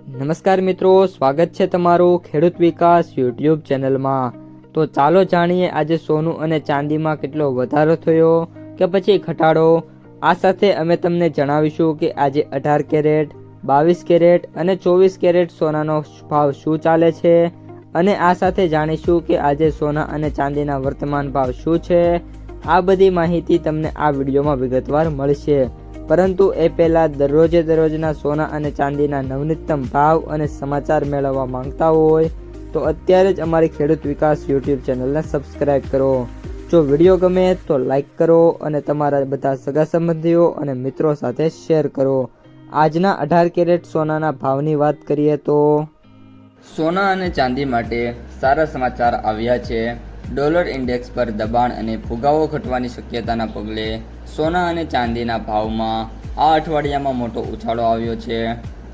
નમસ્કાર મિત્રો, સ્વાગત છે તમારું ખેડૂત વિકાસ યુટ્યુબ ચેનલમાં। તો ચાલો જાણીએ આજે સોનું અને ચાંદીમાં કેટલો વધારો થયો કે પછી ઘટાડો। આ સાથે અમે તમને જણાવીશું કે આજે 18 કેરેટ, 22 કેરેટ અને 24 કેરેટ સોનાનો ભાવ શું ચાલે છે અને આ સાથે જાણીશું કે આજે સોના અને ચાંદીના વર્તમાન ભાવ શું છે। આ બધી માહિતી તમને આ વિડીયોમાં વિગતવાર મળશે, પરંતુ એ પહેલાં દરરોજના સોના અને ચાંદીના નવનીતમ ભાવ અને સમાચાર મેળવવા માંગતા હોય તો અત્યારે જ અમારી ખેડૂત વિકાસ યુટ્યુબ ચેનલને સબસ્ક્રાઈબ કરો। જો વિડીયો ગમે તો લાઈક કરો અને તમારા બધા સગા સંબંધીઓ અને મિત્રો સાથે શેર કરો। આજના 18 કેરેટ સોનાના ભાવની વાત કરીએ તો સોના અને ચાંદી માટે સારા સમાચાર આવ્યા છે। ડોલર ઇન્ડેક્સ પર દબાણ અને ફુગાવો ઘટવાની શક્યતાના પગલે સોના અને ચાંદીના ભાવમાં આ અઠવાડિયામાં મોટો ઉછાળો આવ્યો છે,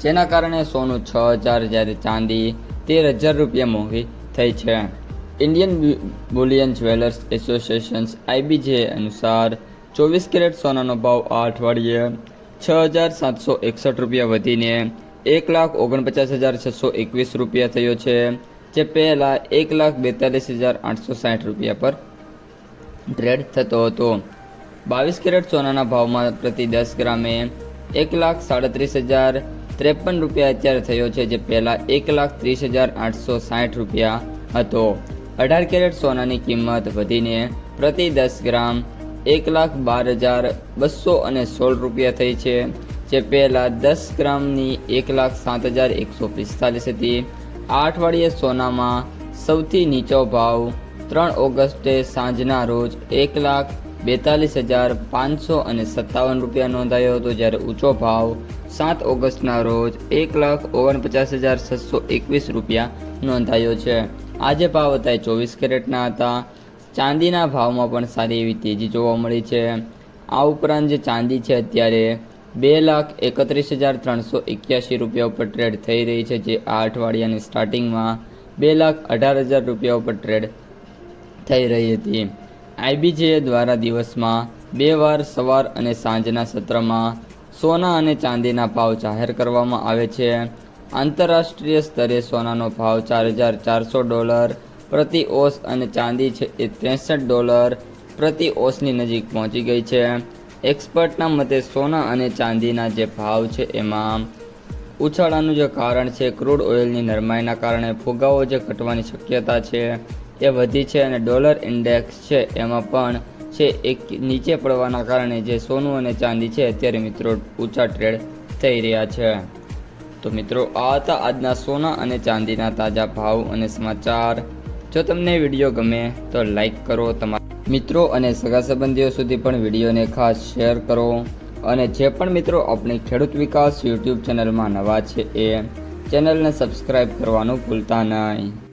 જેના કારણે સોનું 6,000 જ્યારે ચાંદી 13,000 રૂપિયા મોંઘી થઈ છે। Indian Boolean jewellers association IBJ અનુસાર 24 કેરેટ સોનાનો ભાવ આ અઠવાડિયે 6,761 રૂપિયા વધીને 1,49,621 રૂપિયા થયો છે, જે પહેલા 1,42,860 રૂપિયા પર ટ્રેડ થતો હતો। 22 કેરેટ સોનાના ભાવમાં પ્રતિ 10 ગ્રામે 1,37,053 રૂપિયા અત્યારે થયો છે, જે પહેલા 1,30,860 રૂપિયા હતો। 18 કેરેટ સોનાની કિંમત વધીને પ્રતિ 10 ગ્રામ 1,12,216 રૂપિયા થઈ છે, જે પહેલા 10 ગ્રામની 1,07,145 હતી। આ અઠવાડિયે સોનામાં સૌથી નીચો ભાવ 3 ઓગસ્ટે સાંજના રોજ 1,42,557 રૂપિયા નોંધાયો હતો, જ્યારે ઊંચો ભાવ 7 ઓગસ્ટના રોજ 1,49,621 રૂપિયા નોંધાયો છે। આજે ભાવ હતા 24 કેરેટના હતા। ચાંદીના ભાવમાં પણ સારી એવી તેજી જોવા મળી છે। આ ઉપરાંત જે ચાંદી છે અત્યારે 2,31,381 રૂપિયા ઉપર ટ્રેડ થઈ રહી છે, જે આ અઠવાડિયાની સ્ટાર્ટિંગમાં 2,18,000 રૂપિયા ઉપર ટ્રેડ થઈ રહી હતી। IBJ દ્વારા દિવસમાં 2 વાર સવાર અને સાંજના સત્રમાં સોના અને ચાંદીના ભાવ જાહેર કરવામાં આવે છે। આંતરરાષ્ટ્રીય સ્તરે સોનાનો ભાવ $4,400 પ્રતિ ઓસ અને ચાંદી છે એ $63 પ્રતિ ઓસની નજીક પહોંચી ગઈ છે। એક્સપર્ટના મતે સોના અને ચાંદીના જે ભાવ છે એમાં ઉછાળાનું જે કારણ છે ક્રૂડ ઓઇલની નરમાઈના કારણે ફુગાવો જે ઘટવાની શક્યતા છે એ વધી છે, અને ડોલર ઇન્ડેક્સ છે એમાં પણ છે એક નીચે પડવાના કારણે જે સોનું અને ચાંદી છે અત્યારે મિત્રો ઊંચા ટ્રેડ થઈ રહ્યા છે। તો મિત્રો આ હતા આજના સોના અને ચાંદીના તાજા ભાવ અને સમાચાર। જો તમને વિડીયો ગમે તો લાઈક કરો, તમારા મિત્રો અને સગા સંબંધીઓ સુધી પણ વિડીયોને ખાસ શેર કરો, અને જે પણ મિત્રો આપણી ખેડૂત વિકાસ યુટ્યુબ ચેનલમાં નવા છે એ ચેનલને સબસ્ક્રાઈબ કરવાનું ભૂલતા નહીં।